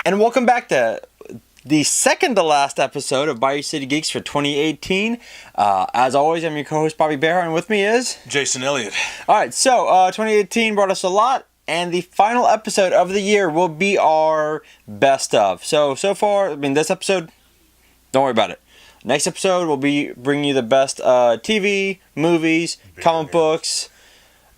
And welcome back to the second to last episode of Bayou City Geeks for 2018. As always, I'm your co-host Bobby Bear, and with me is Jason Elliott. Alright, so 2018 brought us a lot, and the final episode of the year will be our best of. So far, this episode, don't worry about it. Next episode will be bringing you the best TV, movies, comic books,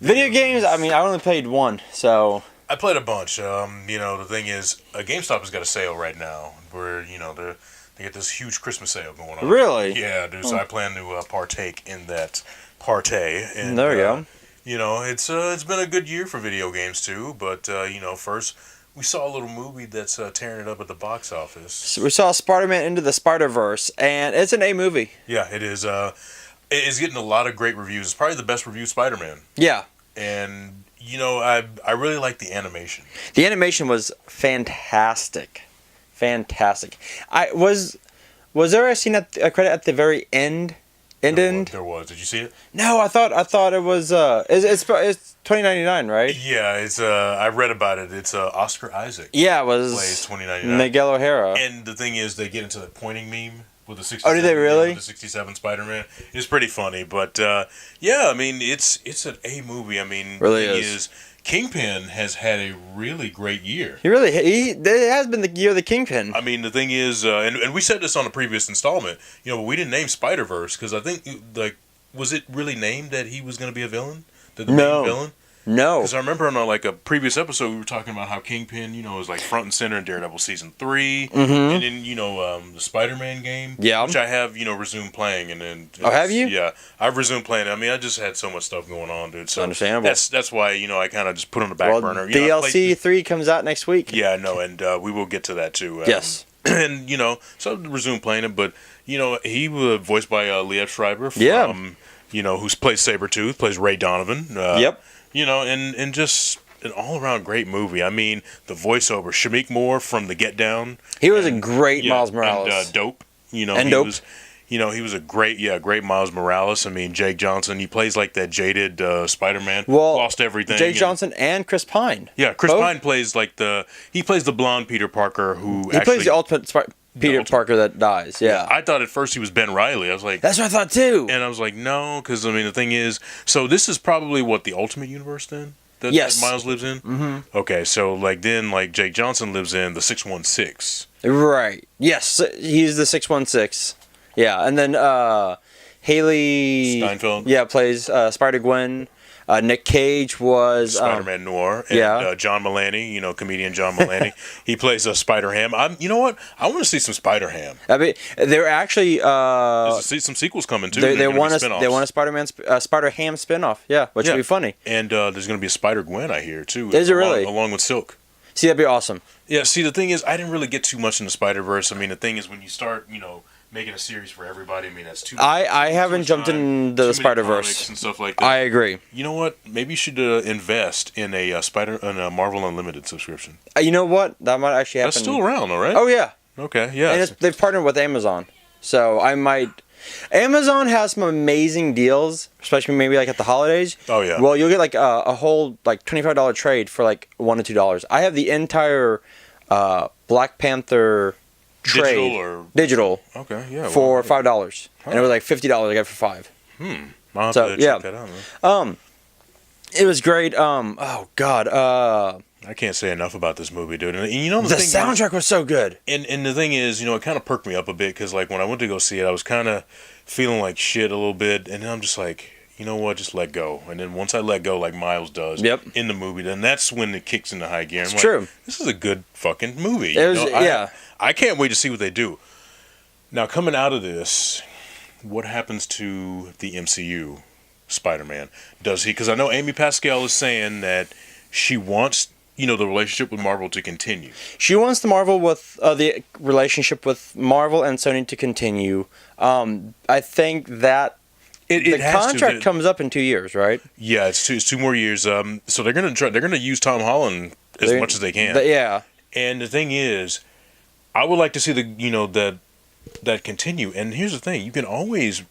video games. I only played one, so... I played a bunch. The thing is, GameStop has got a sale right now where, they get this huge Christmas sale going on. Really? Yeah, dude. So I plan to partake in that partay. And, there you go. It's been a good year for video games too. But first we saw a little movie that's tearing it up at the box office. So we saw Spider-Man Into the Spider-Verse, and it's an A movie. Yeah, it is. It is getting a lot of great reviews. It's probably the best reviewed Spider-Man. Yeah. And I really like the animation. The animation was fantastic. Fantastic. Was there a scene a credit at the very end? There was. Did you see it? No, I thought it was it's $20.99, right? Yeah, it's I read about it. It's Oscar Isaac. Yeah, it was plays $20.99. Miguel O'Hara. And the thing is, they get into the pointing meme with the 67. Oh, did they really? With the 67 Spider-Man. It's pretty funny, but it's an A movie. Really the thing is. Kingpin has had a really great year. It has been the year of the Kingpin. The thing is, and we said this on a previous installment, but we didn't name Spider-Verse because I think, was it really named that he was going to be a villain? The main villain? No. Because I remember on a previous episode we were talking about how Kingpin, was front and center in Daredevil Season 3. Mm-hmm. And then, the Spider-Man game. Yeah. Which I have, resumed playing. And then... Oh, have you? Yeah. I've resumed playing. I just had so much stuff going on, dude. So understandable. That's why, I kind of just put on the back burner. DLC 3 comes out next week. Yeah, I know. And we will get to that, too. Yes. And, so I resumed playing it. But, he was voiced by Liev Schreiber from... Yeah. Who plays Sabretooth, plays Ray Donovan. Yep. And just an all-around great movie. The voiceover, Shameik Moore from The Get Down. He was a great Miles Morales. And Dope. Dope. He was a great Miles Morales. Jake Johnson, he plays like that jaded Spider-Man. Well, lost everything. Jake Johnson and Chris Pine. Yeah, Chris Pine plays he plays the blonde Peter Parker he plays the ultimate Peter Parker that dies, yeah. I thought at first he was Ben Reilly. I was like... That's what I thought, too. And I was like, no, because, the thing is... So this is probably, the Ultimate Universe, then? That Miles lives in? Mm-hmm. Okay, so, Jake Johnson lives in the 616. Right. Yes, he's the 616. Yeah, and then Haley... Steinfeld? Yeah, plays Spider-Gwen. Nick Cage was... Spider-Man Noir. And John Mulaney, comedian John Mulaney. He plays Spider-Ham. You know what? I want to see some Spider-Ham. They're actually... There's some sequels coming, too. They want a Spider-Man, Spider-Ham spinoff, which would be funny. And there's going to be a Spider-Gwen, I hear, too. Is it really? Along with Silk. See, that'd be awesome. Yeah, see, the thing is, I didn't really get too much into Spider-Verse. The thing is, when you start, making a series for everybody, that's too much. I haven't jumped into the Spider-Verse and stuff like that. I agree. You know what? Maybe you should invest in a Marvel Unlimited subscription. You know what? That might actually happen. That's still around, though, right? Oh yeah. Okay, yeah. And they've partnered with Amazon, so I might. Amazon has some amazing deals, especially maybe at the holidays. Oh yeah. Well, you'll get a whole $25 trade for $1 to $2. I have the entire Black Panther trade digital. Okay, yeah. For $5, and it was $50 I got for $5. I'll have to check that out, man. It was great. Oh God. I can't say enough about this movie, dude. And the soundtrack was so good. And the thing is, it kind of perked me up a bit because when I went to go see it, I was kind of feeling like shit a little bit, and then I'm just like, you know what, just let go. And then once I let go, like Miles does in the movie, then that's when it kicks into high gear. It's true. This is a good fucking movie. It was, I can't wait to see what they do. Now, coming out of this, what happens to the MCU Spider-Man? Does he? Because I know Amy Pascal is saying that she wants the relationship with Marvel to continue. She wants the relationship with Marvel and Sony to continue. I think that the contract comes up in 2 years, right? Yeah, it's two more years. So they're gonna use Tom Holland as much as they can. Yeah. And the thing is, I would like to see that continue. And here's the thing: you can always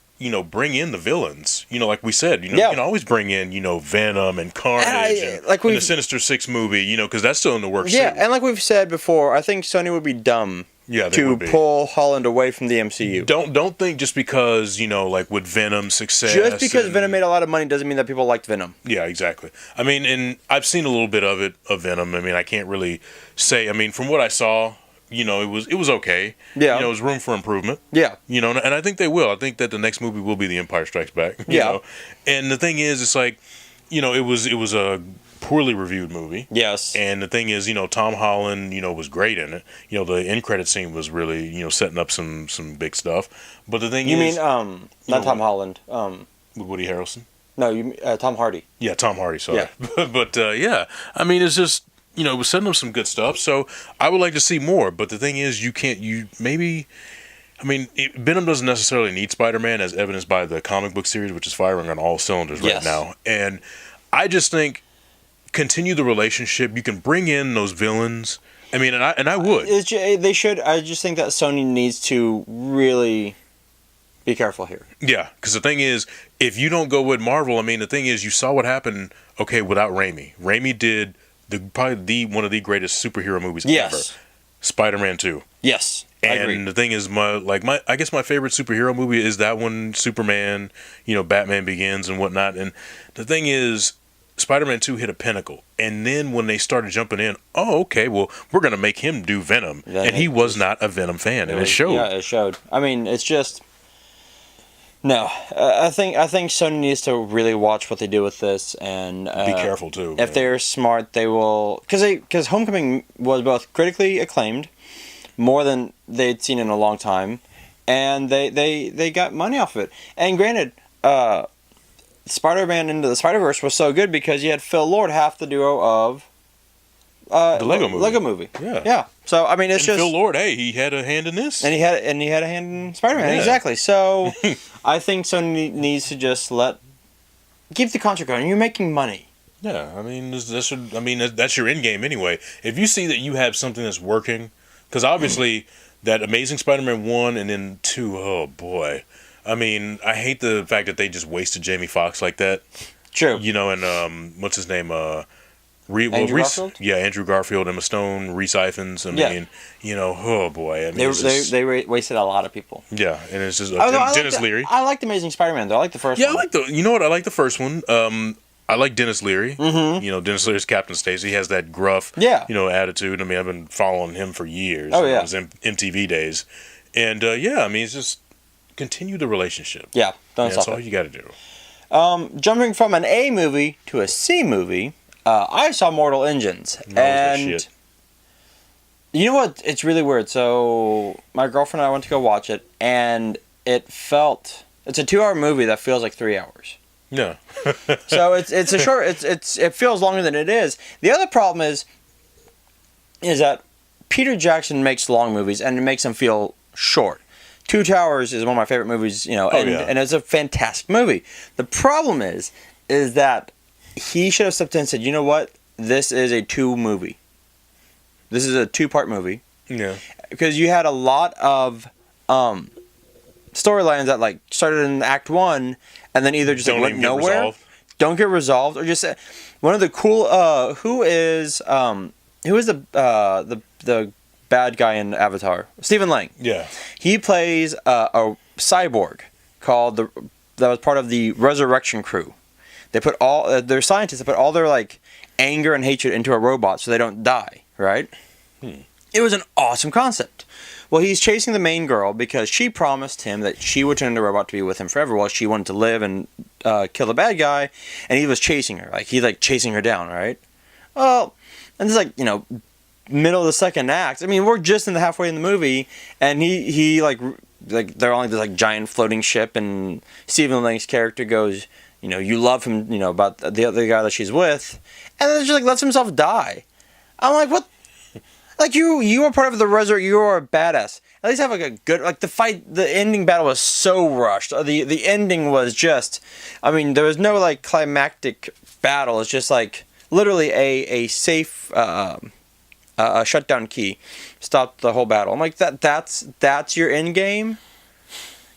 bring in the villains. Like we said, you Yeah. can always bring in, Venom and Carnage and the Sinister Six movie, because that's still in the works. Yeah, too. and like we've said before, I think Sony would be dumb to pull Holland away from the MCU. Don't think just because, like with Venom's success. Just because Venom made a lot of money doesn't mean that people liked Venom. Yeah, exactly. I mean, and I've seen a little bit of Venom. I mean, I can't really say. I mean, from what I saw, it was okay. Yeah. It was room for improvement. Yeah. And I think they will. I think that the next movie will be The Empire Strikes Back. Yeah. And the thing is, it's like, it was a poorly reviewed movie. Yes. And the thing is, Tom Holland, was great in it. The end credit scene was really, setting up some big stuff. But the thing you is, mean not Tom Holland, with Woody Harrelson. No, you Tom Hardy. Yeah, Tom Hardy. Sorry. Yeah. But yeah, I mean, it's just it was setting up some good stuff. So I would like to see more. But the thing is, Venom doesn't necessarily need Spider-Man, as evidenced by the comic book series, which is firing on all cylinders right now. And I just think, continue the relationship. You can bring in those villains. I mean, and I would. They should. I just think that Sony needs to really be careful here. Yeah, because the thing is, if you don't go with Marvel, I mean, the thing is, you saw what happened. Okay, without Raimi. Raimi did probably one of the greatest superhero movies ever. Spider-Man 2. Yes. I agree. And the thing is, I guess my favorite superhero movie is that one, Superman, Batman Begins and whatnot. And the thing is, Spider-Man 2 hit a pinnacle. And then when they started jumping in, okay, well, we're going to make him do Venom. And he was not a Venom fan, and it showed. Yeah, it showed. I mean, it's just... No. I think Sony needs to really watch what they do with this, and... be careful, too. If they're smart, they will... Because Homecoming was both critically acclaimed, more than they'd seen in a long time, and they got money off of it. And granted, Spider-Man Into the Spider-Verse was so good because you had Phil Lord, half the duo of the Lego movie. Yeah. So I mean, it's just Phil Lord. Hey, he had a hand in this, and he had a hand in Spider-Man. Yeah. Exactly. So I think Sony needs to just keep the contract going. You're making money. Yeah, I mean, that's your end game anyway. If you see that you have something that's working, because obviously that Amazing Spider-Man 1 and then 2, oh boy. I mean, I hate the fact that they just wasted Jamie Foxx like that. True. And what's his name? Andrew Garfield? Yeah, Andrew Garfield, Emma Stone, Reese Ifans. I mean, oh boy. I mean, they wasted a lot of people. Yeah, and it's just Dennis Leary. I liked Amazing Spider-Man though. I like the first one. Yeah, I like the first one. I like Dennis Leary. Mm-hmm. Dennis Leary's Captain Stacy. He has that gruff, attitude. I mean, I've been following him for years. Oh, yeah. His MTV days. And, I mean, it's just continue the relationship. Yeah, don't stop That's all you got to do. Jumping from an A movie to a C movie, I saw Mortal Engines. And shit. You know what? It's really weird. So, my girlfriend and I went to go watch it, and it's a 2-hour movie that feels like 3 hours. Yeah. So it's a short. It feels longer than it is. The other problem is that Peter Jackson makes long movies and it makes them feel short. Two Towers is one of my favorite movies, and it's a fantastic movie. The problem is that he should have stepped in and said, you know what, this is a 2 movie. This is a 2-part movie. Yeah. Because you had a lot of storylines that started in Act 1 and then either just went nowhere, don't get resolved, or just one of the cool who is the bad guy in Avatar? Stephen Lang. Yeah. He plays a cyborg that was part of the Resurrection Crew. They put all they're scientists. They put all their anger and hatred into a robot so they don't die. Right. It was an awesome concept. Well, he's chasing the main girl because she promised him that she would turn into a robot to be with him forever while she wanted to live and kill the bad guy, and he was chasing her. He's chasing her down, right? Well, and it's middle of the second act. I mean, we're just in the halfway in the movie, and he they're on this giant floating ship, and Stephen Lang's character goes, you love him, about the other guy that she's with, and then just lets himself die. I'm like, what? You are part of the Resurrection. You are a badass. At least have a good the fight. The ending battle was so rushed. The ending was just. I mean, there was no climactic battle. It's just literally a safe a shutdown key stopped the whole battle. I'm like that's your end game.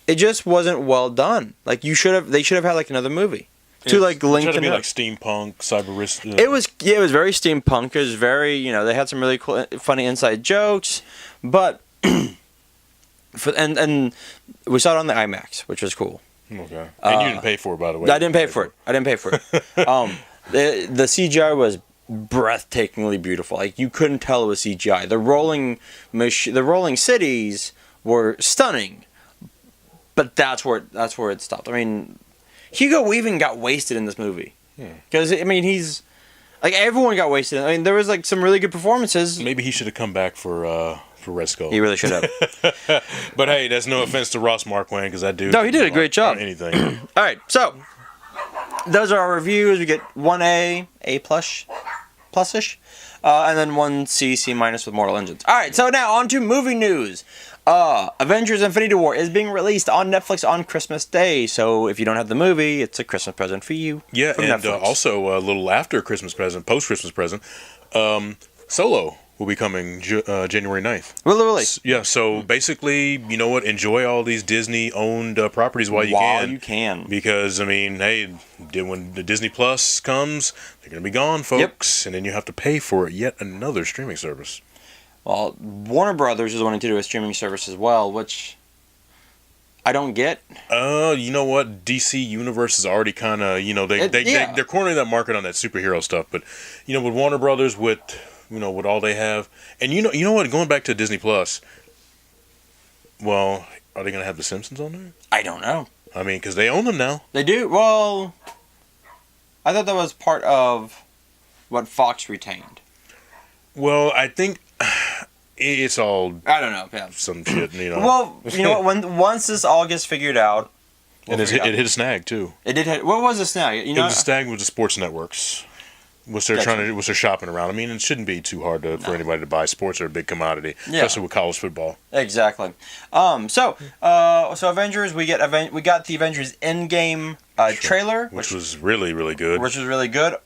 it just wasn't well done. Like they should have had like another movie to like link to be it like steampunk, cyber. It was very steampunk. It was very they had some really cool, funny inside jokes, but and we saw it on the IMAX, which was cool. Okay, and you didn't pay for it, by the way. I didn't pay for it. The CGI was breathtakingly beautiful. Like you couldn't tell it was CGI. The rolling cities were stunning, but that's where it stopped. I mean, Hugo Weaving got wasted in this movie because he's like everyone got wasted. I mean, there was like some really good performances. Maybe he should have come back for Red Skull. He really should have. But hey, that's no offense to Ross Marquand because that dude. No, he did a great job. Anything. All right, so those are our reviews. We get 1A, A plus-ish, and then 1C, C- with Mortal Engines. All right, so now on to movie news. Avengers Infinity War is being released on Netflix on Christmas Day. So if you don't have the movie, it's a Christmas present for you. Yeah, and also a little after Christmas present, post-Christmas present, Solo will be coming January 9th. Really? Yeah, so basically, you know what? Enjoy all these Disney-owned properties while you can. Because, I mean, hey, when the Disney Plus comes, they're going to be gone, folks. Yep. And then you have to pay for yet another streaming service. Well, Warner Brothers is wanting to do a streaming service as well, which I don't get. You know what? DC Universe is already kind of, they're cornering that market on that superhero stuff. But, with Warner Brothers, with all they have, and you know what? Going back to Disney Plus, well, are they going to have The Simpsons on there? I don't know. I mean, because they own them now. They do? Well, I thought that was part of what Fox retained. Well, I think it's all. I don't know. Yeah. Some shit, Well, you know what? Once this all gets figured out, it hit a snag too. It did hit. What was the snag? It was a snag with the sports networks. Was they're shopping around? I mean, it shouldn't be too hard for anybody to buy. Sports are a big commodity, especially with college football. Exactly. So Avengers, we got the Avengers Endgame trailer, which was really, really good.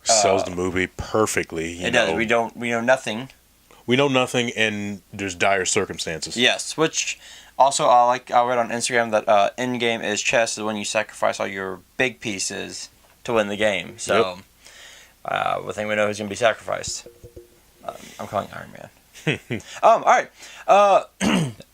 Sells the movie perfectly. It does. We know nothing. We know nothing, and there's dire circumstances. Yes, which also I read on Instagram that Endgame is chess is when you sacrifice all your big pieces to win the game. So. Yep. I think we know who's going to be sacrificed. I'm calling Iron Man. All right.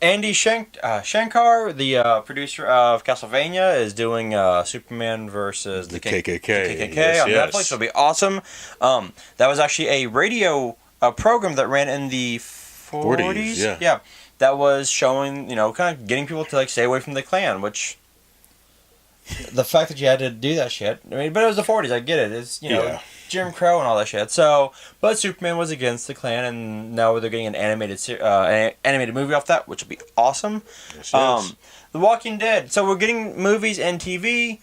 Andy Shankar, the producer of Castlevania, is doing Superman versus the KKK on Netflix. It'll be awesome. That was actually a radio program that ran in the 40s. Yeah. That was showing, kind of getting people to like stay away from the Klan, which the fact that you had to do that shit. I mean, but it was the 40s. I get it. It's Jim Crow and all that shit. So, but Superman was against the Klan, and now they're getting an animated movie off that, which will be awesome. Yes. The Walking Dead. So we're getting movies and TV.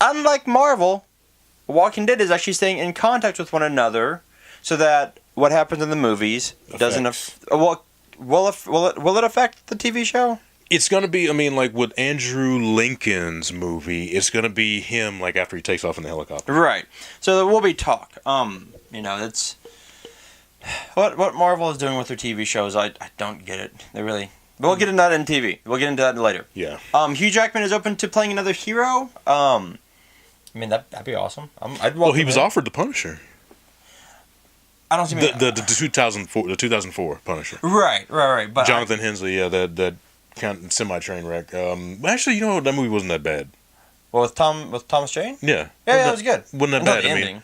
Unlike Marvel, Walking Dead is actually staying in contact with one another, so that what happens in the movies doesn't. Will it affect the TV show? It's going to be, like with Andrew Lincoln's movie, it's going to be him, like, after he takes off in the helicopter. Right. So there will be talk. It's... What Marvel is doing with their TV shows, I don't get it. They really... We'll get into that in TV. We'll get into that later. Yeah. Hugh Jackman is open to playing another hero. That'd be awesome. He was offered the Punisher. I don't see... The 2004 Punisher. Right. But Jonathan Hensley, that... kind of semi-train wreck. Actually, that movie wasn't that bad. Well, with Thomas Jane? Yeah. Yeah, that was good. Wasn't that bad.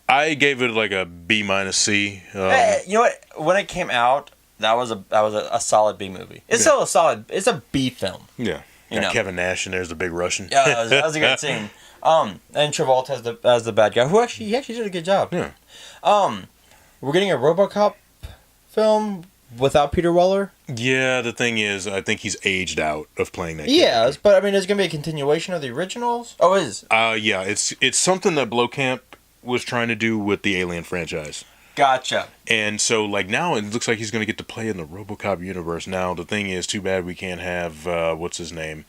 I gave it like a B- C. You know what? When it came out, that was a solid B movie. It's still a solid. It's a B film. Yeah. Kevin Nash and there's the big Russian. Yeah, that was a good scene. And Travolta as the bad guy, who actually did a good job. Yeah. We're getting a RoboCop film without Peter Weller. Yeah, the thing is, I think he's aged out of playing that. Yes, but there's gonna be a continuation of the originals. Oh, it is. Yeah, it's something that Blomkamp was trying to do with the Alien franchise. Gotcha. And so, now it looks like he's gonna get to play in the RoboCop universe. Now, the thing is, too bad we can't have what's his name,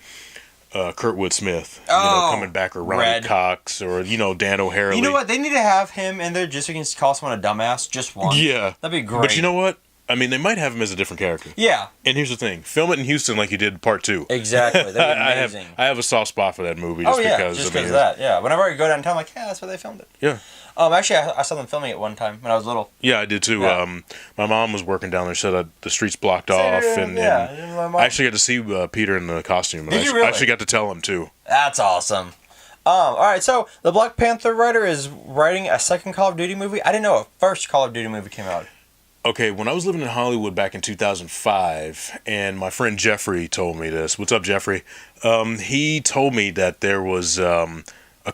Kurtwood Smith, coming back, or Ronnie Cox, or Dan O'Harely. You know what? They need to have him in there just so he can call someone a dumbass. Just one. Yeah, that'd be great. But you know what? I mean, they might have him as a different character. Yeah. And here's the thing: film it in Houston like you did part 2. Exactly. That'd be amazing. I have a soft spot for that movie. Just because of that. Yeah. Whenever I go downtown, I'm like, yeah, that's where they filmed it. Yeah. Actually, I saw them filming it one time when I was little. Yeah, I did too. Yeah. My mom was working down there, so the streets blocked off, and I actually got to see Peter in the costume. Did you really? I actually got to tell him too. That's awesome. All right, so the Black Panther writer is writing a second Call of Duty movie. I didn't know a first Call of Duty movie came out. Okay, when I was living in Hollywood back in 2005, and my friend Jeffrey told me this. What's up, Jeffrey? He told me that there was a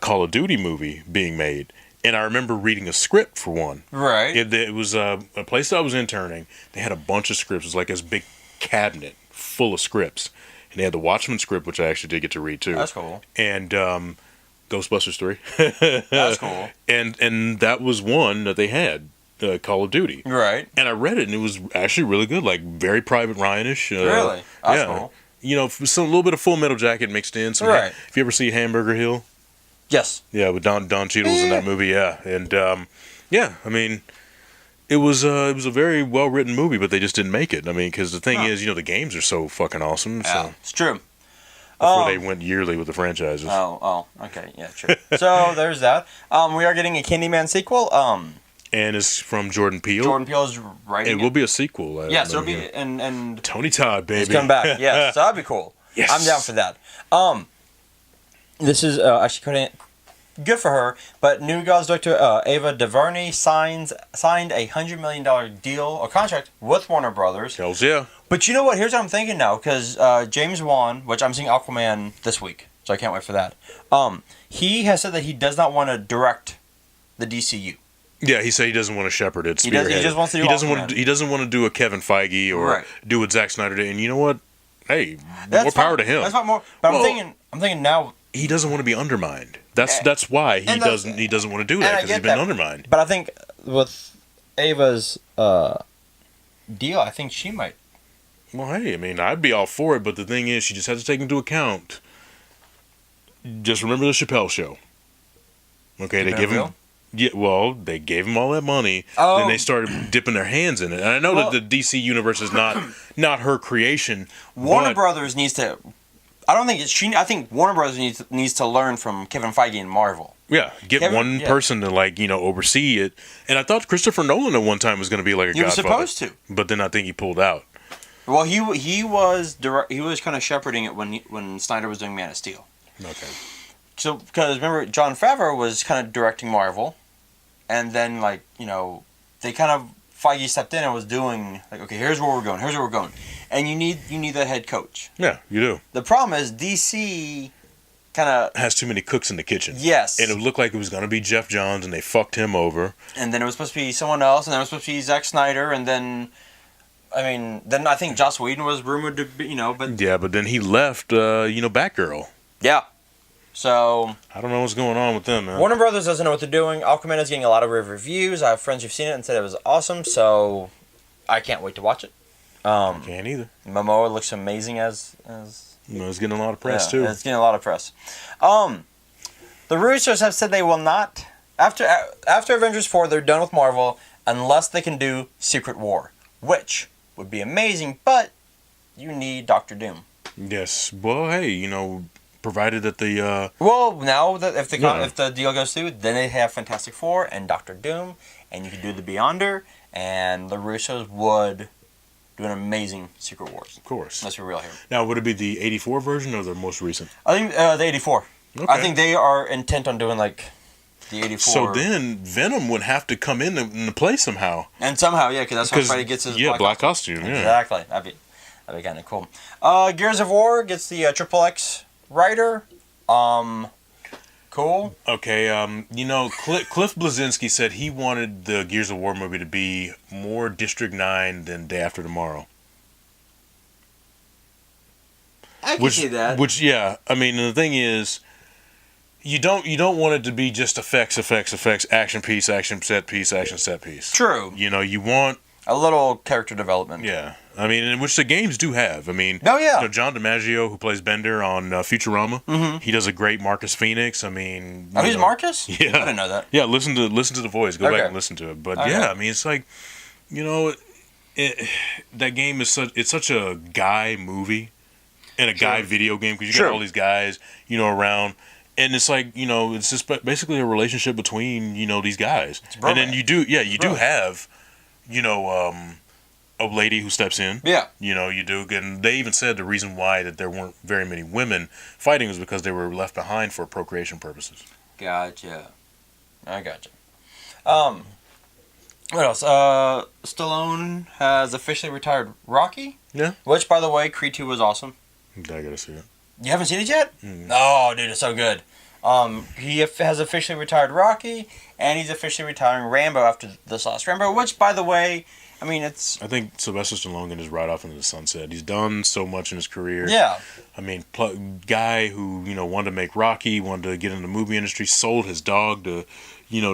Call of Duty movie being made, and I remember reading a script for one. Right. It was a place that I was interning. They had a bunch of scripts. It was like this big cabinet full of scripts, and they had the Watchmen script, which I actually did get to read too. That's cool. And Ghostbusters 3. That's cool. And that was one that they had. Call of Duty. Right. And I read it, and it was actually really good, like very Private Ryan-ish. Really? That's cool. You know, some little bit of Full Metal Jacket mixed in. Right. If you ever see Hamburger Hill? Yes. Yeah, with Don Cheadle was in that movie, yeah. And, I mean, it was a very well-written movie, but they just didn't make it. I mean, because the thing is, the games are so fucking awesome. Yeah, so. it's true. Before they went yearly with the franchises. Oh, okay. Yeah, true. So, there's that. We are getting a Candyman sequel. And it's from Jordan Peele. Jordan Peele is writing it. It will be a sequel. Yes, it'll be and Tony Todd, baby. He's coming back. Yes, so that'd be cool. Yes. I'm down for that. This is actually good for her. But New Gods director Ava DuVernay signed a $100 million deal or contract with Warner Brothers. Hells yeah. But you know what? Here's what I'm thinking now, because James Wan, which I'm seeing Aquaman this week, so I can't wait for that. He has said that he does not want to direct the DCU. Yeah, he said he doesn't want to shepherd it. He just wants to do He doesn't want to do a Kevin Feige or do what Zack Snyder did. And you know what? Hey, more power to him. That's not more. But I'm thinking now. He doesn't want to be undermined. That's why he doesn't want to do that, because he's been undermined. But I think with Ava's deal, I think she might. Well, hey, I mean, I'd be all for it, but the thing is, she just has to take into account. Just remember the Chappelle Show. Okay, they give him. Yeah, well, they gave him all that money. Oh. Then they started dipping their hands in it. And I know that the DC universe is not her creation. Warner Brothers needs to. I don't think it's she. I think Warner Brothers needs to learn from Kevin Feige and Marvel. Yeah, get one person to oversee it. And I thought Christopher Nolan at one time was going to be like a Godfather. He was supposed to, but then I think he pulled out. Well, he was kind of shepherding it when Snyder was doing Man of Steel. Okay. So because remember, Jon Favreau was kind of directing Marvel. And then, they kind of Feige stepped in and was doing okay, here's where we're going, and you need that head coach. Yeah, you do. The problem is DC kind of has too many cooks in the kitchen. Yes, and it looked like it was going to be Jeff Johns, and they fucked him over. And then it was supposed to be someone else, and then it was supposed to be Zack Snyder, and then, then I think Joss Whedon was rumored to be, but yeah, but then he left, Batgirl. Yeah. So I don't know what's going on with them, man. Warner Brothers doesn't know what they're doing. Aquaman is getting a lot of rave reviews. I have friends who've seen it and said it was awesome, so I can't wait to watch it. I can't either. Momoa looks amazing as it's getting a lot of press too. It's getting a lot of press. The Russos have said they will not after Avengers 4. They're done with Marvel unless they can do Secret War, which would be amazing. But you need Doctor Doom. Yes. Well, hey, provided that the now that if the deal goes through, then they have Fantastic Four and Doctor Doom, and you can do the Beyonder, and the Russos would do an amazing Secret Wars. Of course. Let's be real here. Now, would it be the 84 version or the most recent? I think the 84. Okay. I think they are intent on doing the 84. So then Venom would have to come in play somehow. And somehow, yeah, because that's how Freddy gets his black costume. Yeah, exactly. That'd be kind of cool. Gears of War gets the XXX writer. Cool. Okay, Cliff Bleszinski said he wanted the Gears of War movie to be more District 9 than Day After Tomorrow. I can see that. The thing is, you don't want it to be just effects, action piece, action set piece. True. You want a little character development. Yeah. Which the games do have. Oh, yeah. John DiMaggio, who plays Bender on Futurama, he does a great Marcus Phoenix. He's Marcus? Yeah. I didn't know that. Yeah, listen to the voice. Go back and listen to it. But, it's like, that game is such a guy movie and a guy video game because you got all these guys, around. And it's like, it's just basically a relationship between, these guys. And then you do have, a lady who steps in. Yeah. You do. And they even said the reason why that there weren't very many women fighting was because they were left behind for procreation purposes. Gotcha. I gotcha. What else? Stallone has officially retired Rocky. Yeah. Which, by the way, Creed 2 was awesome. I gotta see it. You haven't seen it yet? Mm. Oh, dude, it's so good. He has officially retired Rocky, and he's officially retiring Rambo after this last Rambo, which, by the way, I mean, it's... I think Sylvester Stallone can just ride off into the sunset. He's done so much in his career. Yeah. I mean, guy who, wanted to make Rocky, wanted to get in the movie industry, sold his dog to eat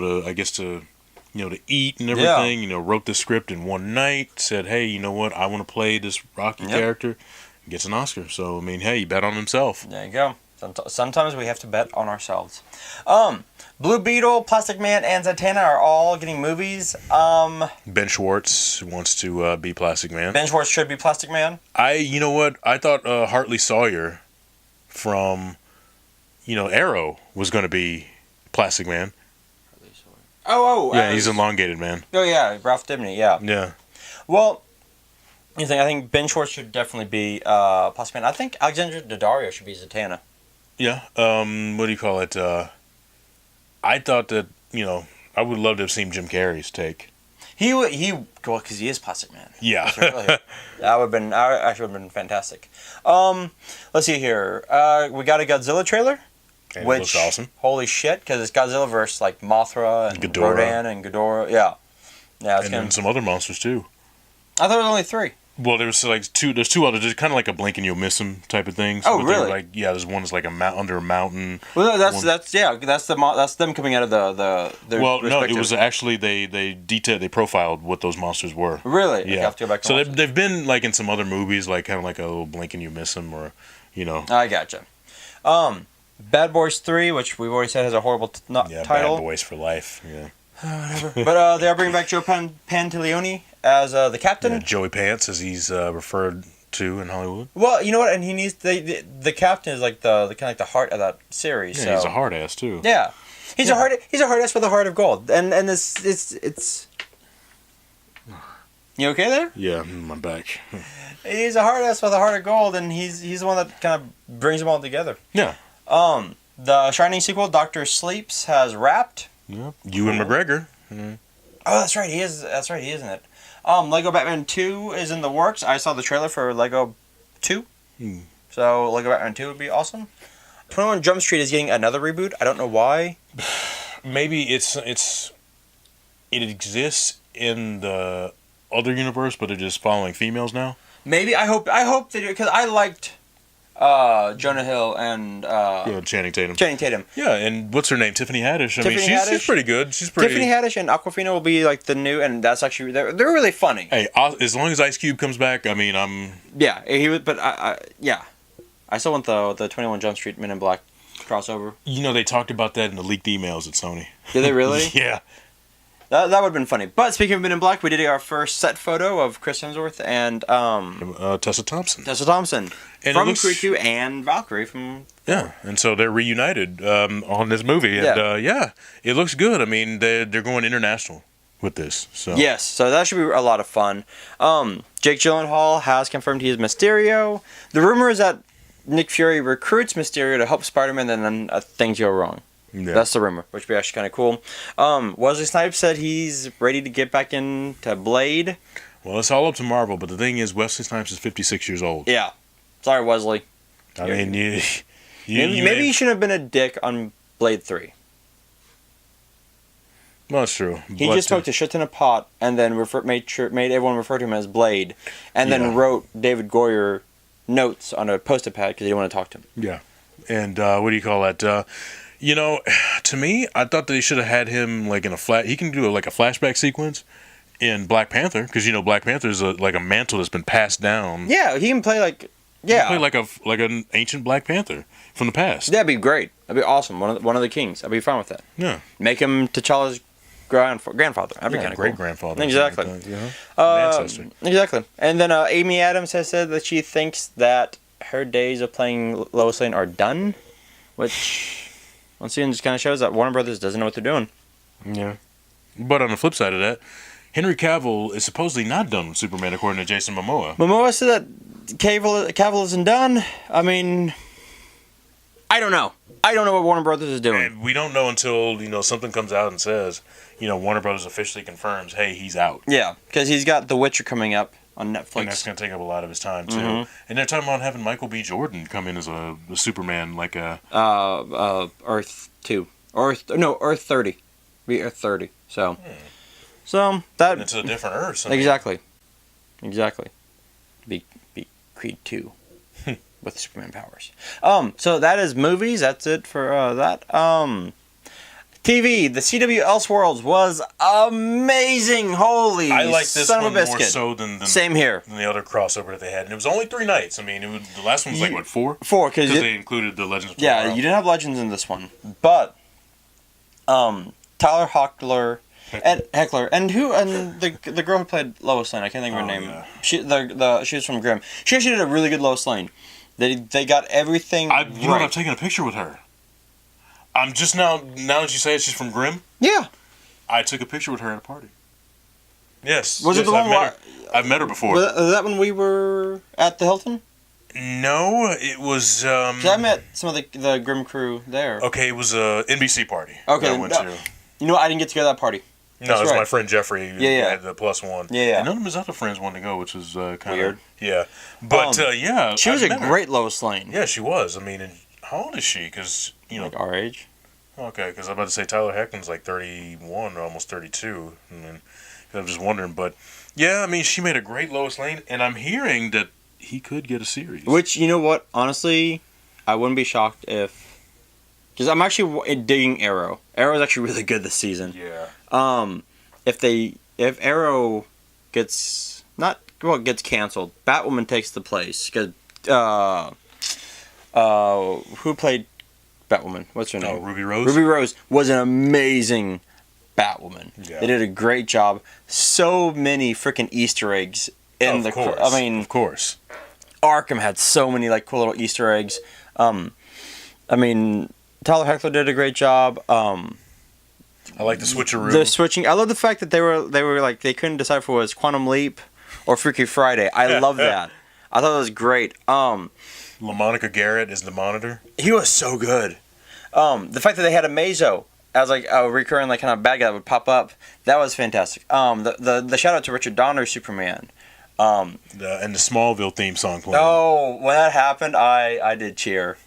and everything, wrote the script in one night, said, hey, you know what, I want to play this Rocky character, gets an Oscar. So, I mean, hey, he bet on himself. There you go. Sometimes we have to bet on ourselves. Blue Beetle, Plastic Man, and Zatanna are all getting movies. Ben Schwartz wants to be Plastic Man. Ben Schwartz should be Plastic Man. You know what, I thought Hartley Sawyer from, Arrow was going to be Plastic Man. Yeah, he's elongated, man. Oh, yeah, Ralph Dibny, yeah. Yeah. Well, I think Ben Schwartz should definitely be Plastic Man. I think Alexandra Daddario should be Zatanna. Yeah. What do you call it? I thought that, I would love to have seen Jim Carrey's take. Well, because he is Plastic Man. Yeah. That would have been fantastic. Let's see here. We got a Godzilla trailer. And which it looks awesome. Holy shit, because it's Godzilla versus like Mothra and Ghidorah. Rodan and Ghidorah. Yeah. And then some other monsters too. I thought it was only 3. Well, there's two. There's 2 others. There's kind of like a blink and you'll miss them type of things. Oh, really? There's one that's like under a mountain. Well, that's them coming out of the well, no, it was actually they profiled what those monsters were. Really? Yeah. Okay, I have to go back So and watch they've been like in some other movies, like kind of like a little blink and you miss them, or I gotcha. Bad Boys 3, which we've already said has a horrible title. Bad Boys for life. Yeah. Whatever. But they are bringing back Joe Pantoliano as the captain. Yeah, Joey Pants, as he's referred to in Hollywood. Well, you know what? And he needs the captain is like the kind of like the heart of that series. Yeah, so. he's a hard ass too. Yeah, he's a hard ass with a heart of gold. And it's. You okay there? Yeah, my back. He's a hard ass with a heart of gold, and he's the one that kind of brings them all together. Yeah. The Shining sequel, Doctor Sleeps, has wrapped. Yeah. Ewan McGregor. Mm-hmm. Oh, that's right. He is. That's right. He is in it. Lego Batman 2 is in the works. I saw the trailer for Lego 2. So Lego Batman 2 would be awesome. 21 Jump Street is getting another reboot. I don't know why. Maybe it exists in the other universe, but they're just following females now. Maybe. I hope they do, because I liked Jonah Hill and Channing Tatum. Yeah, and what's her name? Tiffany Haddish. She's pretty good. Tiffany Haddish and Awkwafina will be like the new, and that's actually they're really funny. Hey, as long as Ice Cube comes back, I'm. Yeah, he would. But I still want the 21 Jump Street Men in Black crossover. They talked about that in the leaked emails at Sony. Did they really? Yeah. That would have been funny. But speaking of Men in Black, we did our first set photo of Chris Hemsworth and Tessa Thompson. And from Creed 2 and Valkyrie from... Yeah, and so they're reunited on this movie. And it looks good. I mean, they're going international with this. So. Yes, so that should be a lot of fun. Jake Gyllenhaal has confirmed he is Mysterio. The rumor is that Nick Fury recruits Mysterio to help Spider-Man, and then things go wrong. Yeah. That's the rumor, which would be actually kind of cool. Wesley Snipes said he's ready to get back into Blade. Well, it's all up to Marvel, but the thing is, Wesley Snipes is 56 years old. Yeah. Sorry, Wesley. Maybe he shouldn't have been a dick on Blade 3. Well, that's true. He just smoked a shit ton of pot and then made everyone refer to him as Blade, and then wrote David Goyer notes on a post-it pad because he didn't want to talk to him. Yeah. And what do you call that? To me, I thought they should have had him like in a he can do a flashback sequence in Black Panther, because Black Panther is like a mantle that's been passed down. Yeah, he can play like an ancient Black Panther from the past. That'd be great. That'd be awesome. One of the kings. I'd be fine with that. Yeah. Make him T'Challa's grandfather. That'd be kind of great cool. grandfather. Exactly. Ancestor. Exactly. And then Amy Adams has said that she thinks that her days of playing Lois Lane are done, which once again just kind of shows that Warner Brothers doesn't know what they're doing. Yeah. But on the flip side of that, Henry Cavill is supposedly not done with Superman, according to Jason Momoa. Momoa said that Cavill isn't done. I mean, I don't know. I don't know what Warner Brothers is doing. And we don't know until, something comes out and says, Warner Brothers officially confirms, hey, he's out. Yeah, because he's got The Witcher coming up on Netflix. And that's going to take up a lot of his time, too. Mm-hmm. And they're talking about having Michael B. Jordan come in as a Superman, like a... Earth 2. Earth 30. Be Earth 30. So that... It's a different Earth. Exactly. Be Creed 2. With Superman powers. So that is movies. That's it for that. TV. The CW Elseworlds was amazing. Holy I like this son one of a biscuit. more so than Same here. Than the other crossover that they had, and it was only 3 nights. I mean, the last one was like what 4? 4 because they included the Legends of Tomorrow. Yeah, you didn't have Legends in this one, but Tyler Hockler. And Heckler and the girl who played Lois Lane, I can't think of her name. Yeah. She was from Grimm. She actually did a really good Lois Lane. They got everything. I've taken a picture with her. I'm just now that you say it, she's from Grimm. Yeah. I took a picture with her at a party. Yes. Was it the one where I've met her before? Was that when we were at the Hilton? No, it was. 'Cause I met some of the Grimm crew there. Okay, it was a NBC party. Okay, that I went to. You know what? I didn't get to go to that party. No, it was my friend Jeffrey. Yeah. Had the +1. Yeah. And none of his other friends wanted to go, which was kind of weird. Yeah, but yeah, she was a great Lois Lane. Yeah, she was. I mean, and how old is she? Because like our age. Okay, because I'm about to say Tyler Hoechlin's like 31 or almost 32. And I'm just wondering, but yeah, I mean, she made a great Lois Lane, and I'm hearing that he could get a series. Which, you know what? Honestly, I wouldn't be shocked if, because I'm actually digging Arrow. Arrow is actually really good this season. Yeah. If Arrow gets canceled, Batwoman takes the place because who played Batwoman? What's her name? Ruby Rose. Ruby Rose was an amazing Batwoman. Yeah. They did a great job. So many freaking Easter eggs in Of course. Arkham had so many like cool little Easter eggs. Tyler Heckler did a great job. I like the switcheroo. The switching. I love the fact that they were like they couldn't decide if it was Quantum Leap or Freaky Friday. I love that. I thought it was great. LaMonica Garrett is the Monitor. He was so good. The fact that they had a Mazo as like a recurring like kind of bad guy that would pop up, that was fantastic. The shout out to Richard Donner's Superman. And the Smallville theme song playing. Oh, when that happened, I did cheer.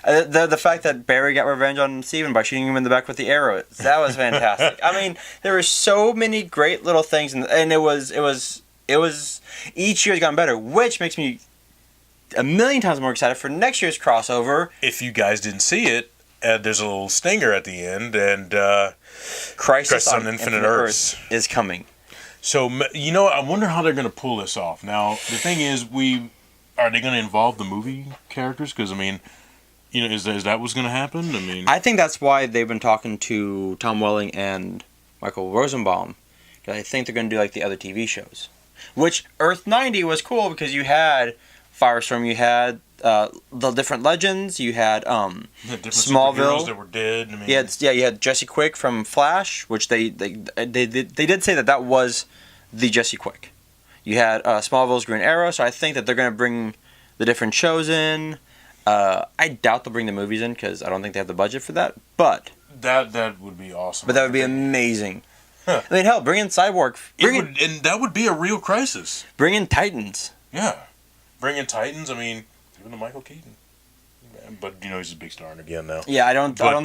The fact that Barry got revenge on Steven by shooting him in the back with the arrow, that was fantastic. I mean, there were so many great little things, and it was each year's gotten better, which makes me a million times more excited for next year's crossover. If you guys didn't see it, there's a little stinger at the end, and Crisis on Infinite Earths is coming. So, I wonder how they're going to pull this off. Now, the thing is, are they going to involve the movie characters? Because, I mean, is that what's going to happen? I think that's why they've been talking to Tom Welling and Michael Rosenbaum. Because I think they're going to do like the other TV shows. Which, Earth 90 was cool because you had Firestorm, you had the different Legends, you had Smallville that were dead. You had Jesse Quick from Flash, which they did say that was the Jesse Quick. You had Smallville's Green Arrow, so I think that they're going to bring the different shows in. I doubt they'll bring the movies in because I don't think they have the budget for that. But that would be awesome. But that would be amazing. Huh. I mean, hell, bring in Cyborg. And that would be a real crisis. Bring in Titans. Yeah, bring in Titans. I mean, even to Michael Keaton. But he's a big star again now. Yeah, I don't think I'm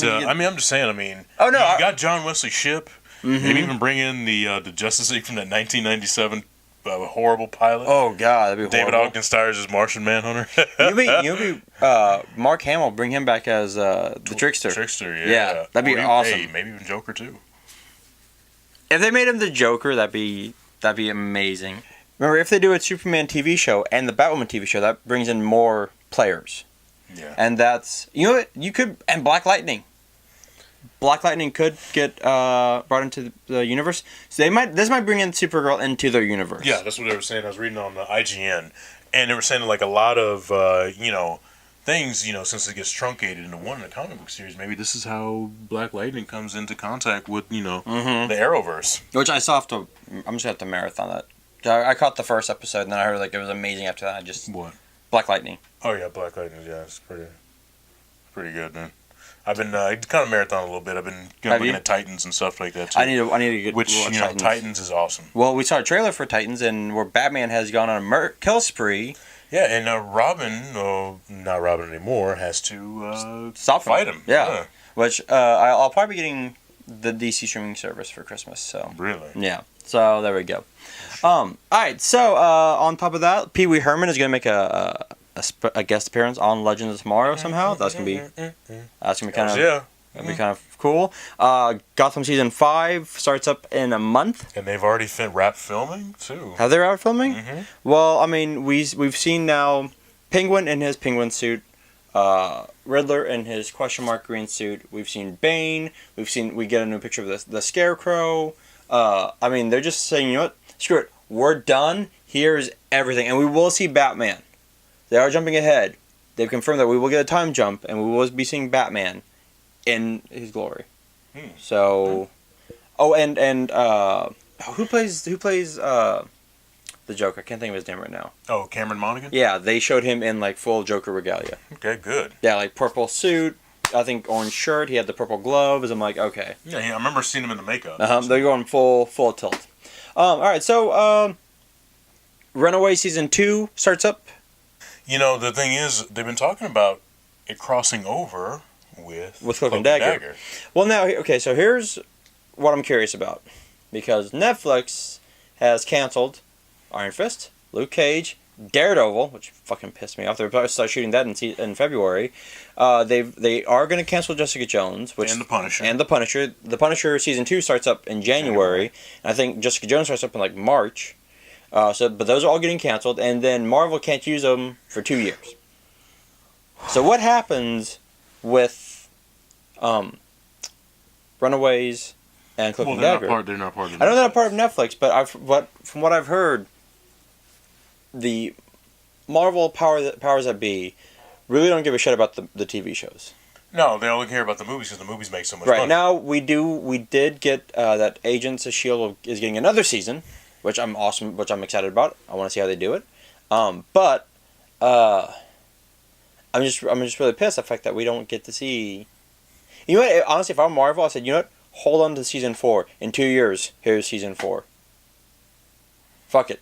just saying. You got John Wesley Shipp. Mm-hmm. Maybe even bring in the Justice League from that 1997 horrible pilot. Oh God, that'd be David horrible. Ogden stars as Martian Manhunter. Mark Hamill. Bring him back as the Trickster. Trickster, yeah. That'd be awesome. Hey, maybe even Joker too. If they made him the Joker, that'd be amazing. Remember, if they do a Superman TV show and the Batwoman TV show, that brings in more players. Yeah. And that's you could and Black Lightning. Black Lightning could get brought into the universe. So this might bring in Supergirl into their universe. Yeah, that's what they were saying. I was reading on the IGN, and they were saying like a lot of things, since it gets truncated into one in the comic book series, maybe this is how Black Lightning comes into contact with the Arrowverse. Which I still have to. I'm just gonna have to marathon that. I caught the first episode, and then I heard like it was amazing. After that, What? Black Lightning. Oh yeah, Black Lightning. Yeah, it's pretty good, man. I've been kind of marathon a little bit. I've been looking at Titans and stuff like that too. I need to get Titans is awesome. Well, we saw a trailer for Titans, and where Batman has gone on a kill spree. Yeah, and Robin, not Robin anymore, has to fight him. Yeah. Which I'll probably be getting the DC streaming service for Christmas. So really, yeah. So there we go. All right. So on top of that, Pee Wee Herman is gonna make a guest appearance on Legends of Tomorrow somehow. That's gonna be kind of be kind of cool. Gotham season 5 starts up in a month, and they've already wrapped filming too. Have they wrapped filming? Mm-hmm. Well, I mean, we've seen now Penguin in his penguin suit, Riddler in his question mark green suit. We've seen Bane. We get a new picture of the Scarecrow. I mean, they're just saying, you know what? Screw it. We're done. Here's everything, and we will see Batman. They are jumping ahead. They've confirmed that we will get a time jump, and we will be seeing Batman in his glory. So, and who plays the Joker? I can't think of his name right now. Oh, Cameron Monaghan? Yeah, they showed him in like full Joker regalia. Okay, good. Yeah, like purple suit, I think orange shirt. He had the purple gloves. I'm like, okay. Yeah, I remember seeing him in the makeup. They're going full tilt. All right, so Runaway season 2 starts up. The thing is, they've been talking about it crossing over with Cloak and Dagger. Well, now, okay, so here's what I'm curious about. Because Netflix has canceled Iron Fist, Luke Cage, Daredevil, which fucking pissed me off. They're about to start shooting that in February. They are going to cancel Jessica Jones, and the Punisher. The Punisher season 2 starts up in January. And I think Jessica Jones starts up in like March. But those are all getting canceled, and then Marvel can't use them for 2 years. So what happens with Runaways and Cloak and Dagger? They're not part of Netflix. I know they're not part of Netflix, but from what I've heard, the Marvel powers that be really don't give a shit about the TV shows. No, they only care about the movies because the movies make so much money. Right now we did get that Agents of S.H.I.E.L.D. is getting another season. Which I'm excited about. I want to see how they do it. But I'm just really pissed at the fact that we don't get to see. You know what? Honestly, if I'm Marvel, I said, you know what? Hold on to season 4. In 2 years, here's season 4. Fuck it.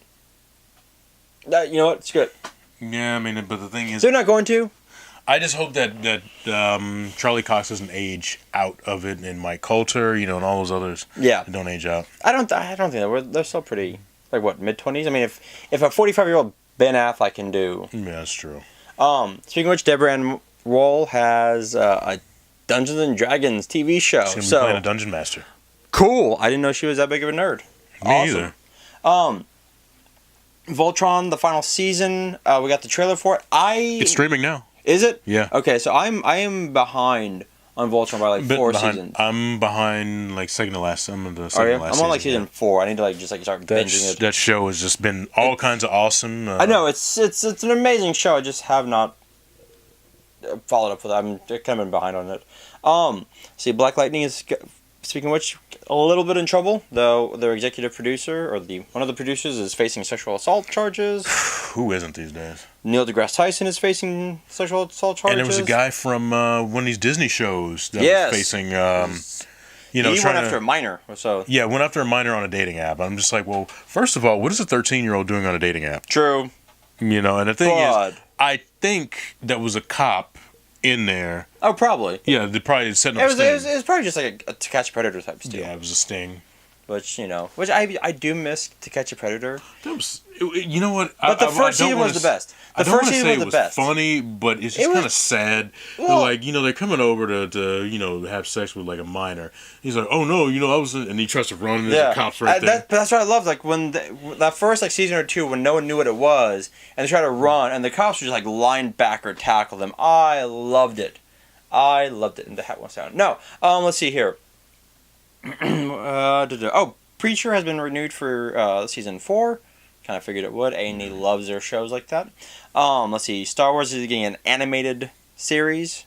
You know what? It's good. Yeah, I mean, but the thing is, they're not going to. I just hope that Charlie Cox doesn't age out of it, and Mike Coulter, and all those others. Yeah, don't age out. I don't think they're still pretty, like what, mid-20s. I mean, if a 45-year-old Ben Affleck can do. Yeah, that's true. Speaking of which, Deborah Ann Woll has a Dungeons and Dragons TV show. She's playing a dungeon master. Cool. I didn't know she was that big of a nerd. Me either. Voltron, the final season. We got the trailer for it. It's streaming now. Is it? Yeah. Okay, so I am behind on Voltron by like 4 seasons. I'm behind like second to last. I'm on the second to last. I'm on like season 4. I need to start binging it. That show has just been all kinds of awesome. I know it's an amazing show. I just have not followed up with it. I'm kind of been behind on it. See, Black Lightning is, speaking of which, a little bit in trouble. Though their executive producer or one of the producers is facing sexual assault charges. Who isn't these days? Neil deGrasse Tyson is facing sexual assault charges. And there was a guy from one of these Disney shows that was facing, he went after a minor. So yeah, went after a minor on a dating app. I'm just like, well, first of all, what is a 13-year-old doing on a dating app? True. And the thing is, I think that was a cop in there. Oh, probably. Yeah, they probably set up a sting. It was probably just like a To Catch a Predator type sting. Yeah, it was a sting. Which I do miss To Catch a Predator. You know what? But the first season was the best. The first season was the best. Funny, but it's just kind of sad. Well, they're coming over to have sex with like a minor. He's like, oh no, I was, and he tries to run, and there's a cops right there. That's what I love. Like when that first season or 2, when no one knew what it was, and they tried to run, and the cops were just like lined back or tackled them. I loved it. I loved it, and the hat went down. No, let's see here. Preacher has been renewed for season 4. Kind of figured it would. A&E loves their shows like that. Let's see. Star Wars is getting an animated series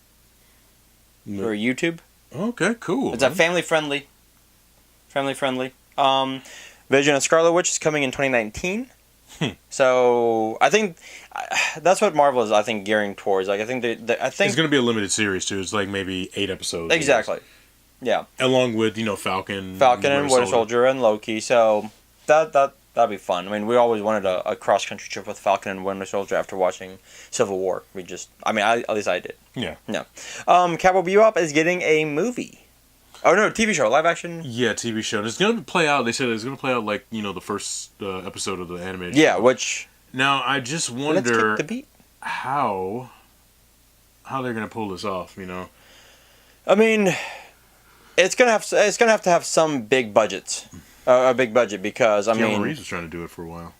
for YouTube. Okay, cool. It's a family friendly. Vision of Scarlet Witch is coming in 2019. So I think that's what Marvel is. I think gearing towards. Like I think it's going to be a limited series too. It's like maybe 8 episodes. Exactly. Yeah. Along with Falcon and Winter Soldier and Loki. So that'd be fun. I mean, we always wanted a cross country trip with Falcon and Winter Soldier after watching Civil War. At least I did. Yeah. No. Cowboy Bebop is getting a movie. Oh no, TV show, live action. Yeah, TV show. It's gonna play out. They said it's gonna play out like the first episode of the animated. Yeah, show. which. Now I just wonder let's kick the beat. how they're gonna pull this off. I mean, it's gonna have to have some big budgets, a big budget because Keanu Reeves was trying to do it for a while.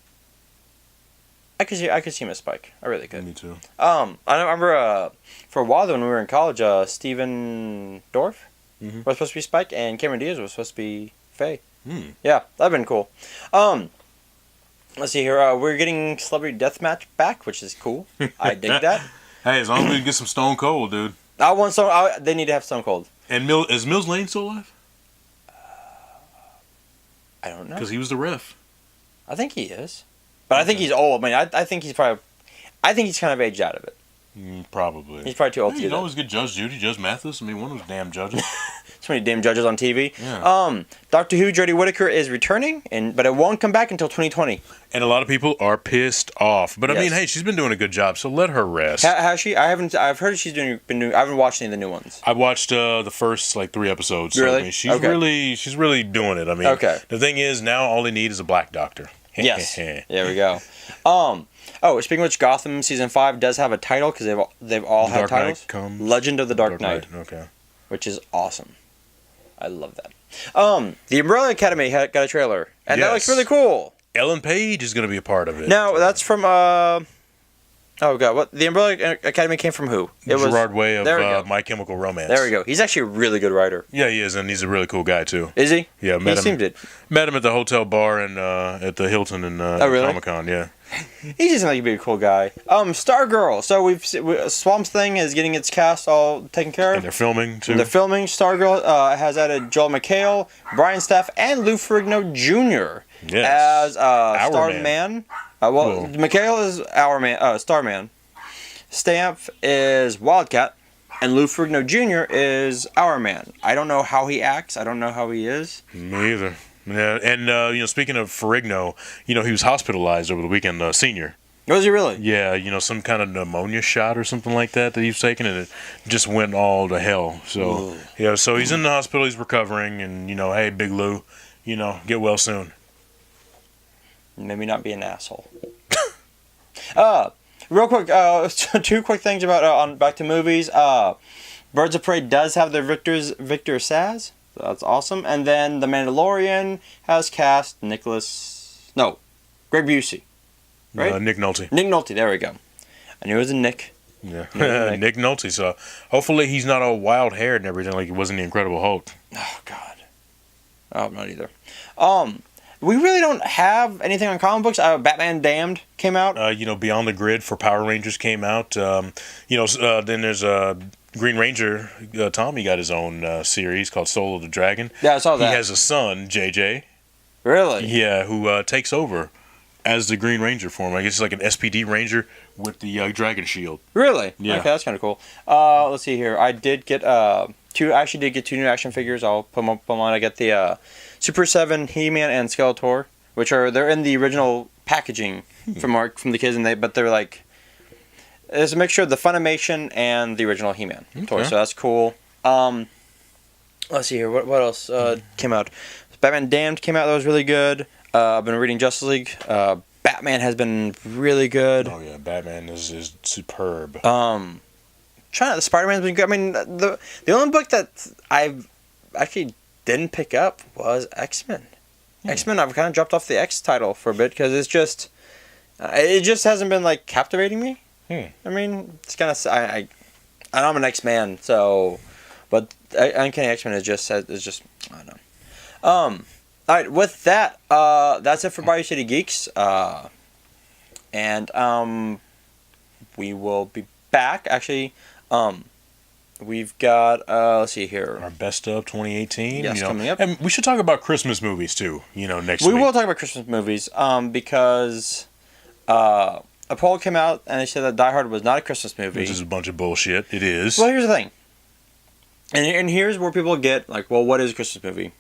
I could see him as Spike. I really could. Me too. I remember for a while when we were in college, Steven Dorff. Mm-hmm. Was supposed to be Spike, and Cameron Diaz was supposed to be Faye. Mm. Yeah, that'd been cool. Let's see here. We're getting Celebrity Deathmatch back, which is cool. I dig that. Hey, as long as we can get some Stone Cold, dude. They need to have Stone Cold. And is Mills Lane still alive? I don't know. Because he was the ref. I think he is, but I think he's old. I mean, I think he's probably. I think he's kind of aged out of it. Probably. He's probably too old to do that. You can always get Judge Judy, Judge Mathis. I mean, one of those damn judges. So many damn judges on TV. Yeah. Doctor Who, Jodie Whittaker is returning, but it won't come back until 2020. And a lot of people are pissed off. But I mean, hey, she's been doing a good job, so let her rest. Has she? I've heard she's been doing. I haven't watched any of the new ones. I watched the first 3 episodes. So, Really? I mean, she's really doing it. I mean, the thing is, now all they need is a black doctor. Yes. There we go. Speaking of which, Gotham season 5 does have a title because they've all had titles. Legend of the Dark Knight. Okay. Which is awesome. I love that. The Umbrella Academy got a trailer, and that looks really cool. Ellen Page is going to be a part of it. No, that's from oh god, what the Umbrella Academy came from? Who? Gerard Way of My Chemical Romance. There we go. He's actually a really good writer. Yeah, he is, and he's a really cool guy too. Is he? Yeah, met him at the hotel bar and at the Hilton and Comic-Con. Yeah. He just seems like he'd be a cool guy. Stargirl. So Swamp Thing is getting its cast all taken care of. And they're filming too. Stargirl has added Joel McHale, Brian Staff, and Lou Ferrigno Jr. Yes. as Starman. McHale is our man. Starman. Stamp is Wildcat, and Lou Ferrigno Jr. is our man. I don't know how he acts. I don't know how he is. Me either. Yeah, and speaking of Ferrigno, he was hospitalized over the weekend. Senior. Was he really? Yeah, some kind of pneumonia shot or something like that he was taking, and it just went all to hell. So so he's in the hospital. He's recovering, and hey, Big Lou, get well soon. Maybe not be an asshole. Real quick, 2 quick things about on back to movies. Birds of Prey does have their Victor Saz. So that's awesome. And then The Mandalorian has cast Greg Busey. Right? Nick Nolte. Nick Nolte, there we go. I knew it was a Nick. Yeah, Nick Nolte. So hopefully he's not all wild haired and everything like he was in the Incredible Hulk. Oh God. Oh, not either. We really don't have anything on comic books. Batman Damned came out. Beyond the Grid for Power Rangers came out. Then there's Green Ranger. Tommy got his own series called Soul of the Dragon. Yeah, I saw that. He has a son, JJ. Really? Yeah, who takes over as the Green Ranger for him. I guess it's like an SPD Ranger with the dragon shield. Really? Yeah. Okay, that's kind of cool. Let's see here. I did get two new action figures. I'll put them on. I got the Super 7 He-Man and Skeletor, which they're in the original packaging from the kids, but they're like there's a mixture of the Funimation and the original He-Man toy, so that's cool. Let's see here. What else came out? Batman Damned came out. That was really good. I've been reading Justice League. Batman has been really good. Oh yeah, Batman is superb. Spider-Man's been good. I mean, the only book that I've actually didn't pick up was X-Men. X-Men, I've kind of dropped off the X title for a bit because it just hasn't been like captivating me. I mean, it's kind of And I'm an X-Man, so, but Uncanny X-Men is just I don't know. All right, with that, that's it for Bayou City Geeks. And we will be back. Actually, we've got let's see here, Our best of 2018. Yes, coming up. And we should talk about Christmas movies too. Next we week. will talk about Christmas movies. Because a poll came out and they said that Die Hard was not a Christmas movie. Which is a bunch of bullshit. It is. Well, here's the thing. And here's where people get like, well, what is a Christmas movie?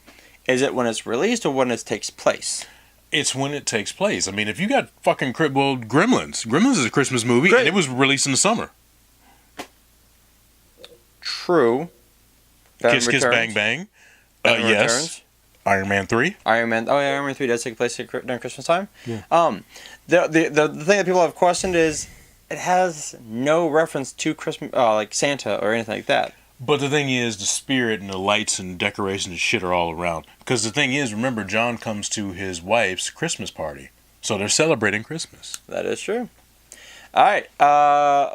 Is it when it's released or when it takes place? It's when it takes place. I mean, if you got fucking Gremlins. Gremlins is a Christmas movie, Great. and it was released in the summer. True. Kiss Kiss Bang Bang. Yes. Returns. Iron Man 3. Iron Man 3 does take place during Christmas time. Yeah. The thing that people have questioned is it has no reference to Christmas, like Santa or anything like that. But the thing is, the spirit and the lights and decorations and shit are all around. Because the thing is, remember, John comes to his wife's Christmas party. So they're celebrating Christmas. That is true. All right.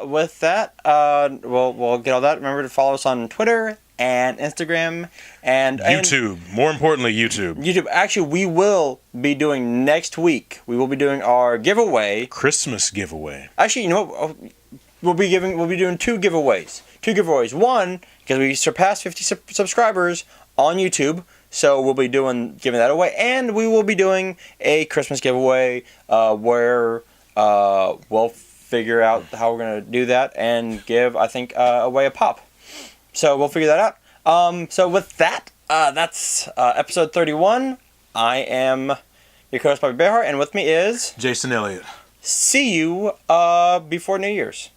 With that, we'll get all that. Remember to follow us on Twitter and Instagram and YouTube. More importantly, YouTube. YouTube. Actually, we will be doing next week. We will be doing our giveaway. Christmas giveaway. Actually, you know what? We'll be doing two giveaways. One, because we surpassed 50 subscribers on YouTube, so we'll be giving that away, and we will be doing a Christmas giveaway where we'll figure out how we're gonna do that and give, I think, away a pop. So we'll figure that out. So with that, that's episode 31. I am your co-host, Bobby Behar, and with me is Jason Elliott. See you before New Year's.